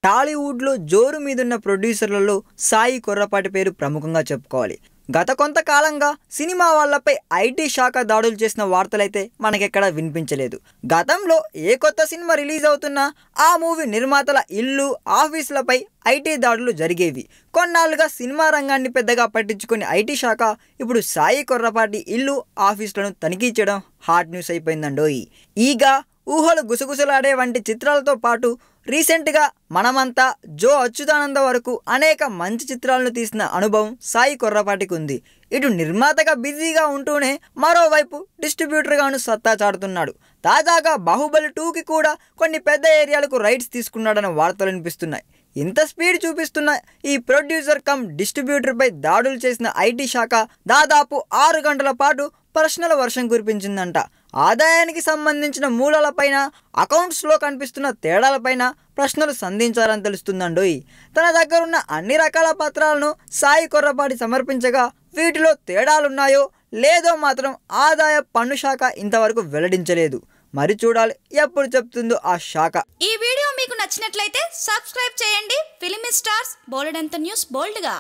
టాలీవుడ్లో జోరు మీదున్న ప్రొడ్యూసర్లలో సాయి కొర్రపాటి పేరు ప్రముఖంగా చెప్పుకోవాలి. గత కొంతకాలంగా సినిమా వాళ్ళపై ఐటీ శాఖ దాడులు చేసిన వార్తలైతే మనకెక్కడా వినిపించలేదు. గతంలో ఏ కొత్త సినిమా రిలీజ్ అవుతున్నా ఆ మూవీ నిర్మాతల ఇల్లు, ఆఫీసులపై ఐటీ దాడులు జరిగేవి. కొన్నాళ్ళుగా సినిమా రంగాన్ని పెద్దగా పట్టించుకుని ఐటీ శాఖ ఇప్పుడు సాయి కొర్రపాటి ఇల్లు, ఆఫీసులను తనిఖీ చేయడం హాట్ న్యూస్ అయిపోయిందండోయ్. ఈగా ఊహలు గుసగుసలాడే వంటి చిత్రాలతో పాటు రీసెంట్గా మనమంతా, జో అచ్యుతానంద వరకు అనేక మంచి చిత్రాలను తీసిన అనుభవం సాయి కొర్రపాటికి ఉంది. ఇటు నిర్మాతగా బిజీగా ఉంటూనే మరోవైపు డిస్ట్రిబ్యూటర్గాను సత్తా చాటుతున్నాడు. తాజాగా బాహుబలి 2కి కూడా కొన్ని పెద్ద ఏరియాలకు రైట్స్ తీసుకున్నాడన్న వార్తలు వినిపిస్తున్నాయి. ఇంత స్పీడ్ చూపిస్తున్న ఈ ప్రొడ్యూసర్ కమ్ డిస్ట్రిబ్యూటర్పై దాడులు చేసిన ఐటీ శాఖ దాదాపు 6 గంటల పాటు ప్రశ్నల వర్షం కురిపించిందంట. ఆదాయానికి సంబంధించిన మూలాలపైన, అకౌంట్స్లో కనిపిస్తున్న తేడాలపైన ప్రశ్నలు సంధించాలని తెలుస్తుందండోయ్. తన దగ్గరున్న అన్ని రకాల పత్రాలను సాయి కొర్రపాటి సమర్పించగా వీటిలో తేడాలున్నాయో లేదో మాత్రం ఆదాయ పన్ను శాఖ ఇంతవరకు వెల్లడించలేదు. మరి చూడాలి ఎప్పుడు చెప్తుందో ఆ శాఖ. ఈ వీడియో మీకు నచ్చినట్లయితే సబ్స్క్రైబ్ చేయండి. ఫిలిమి స్టార్స్ బోలెడంత న్యూస్ బోల్డ్గా.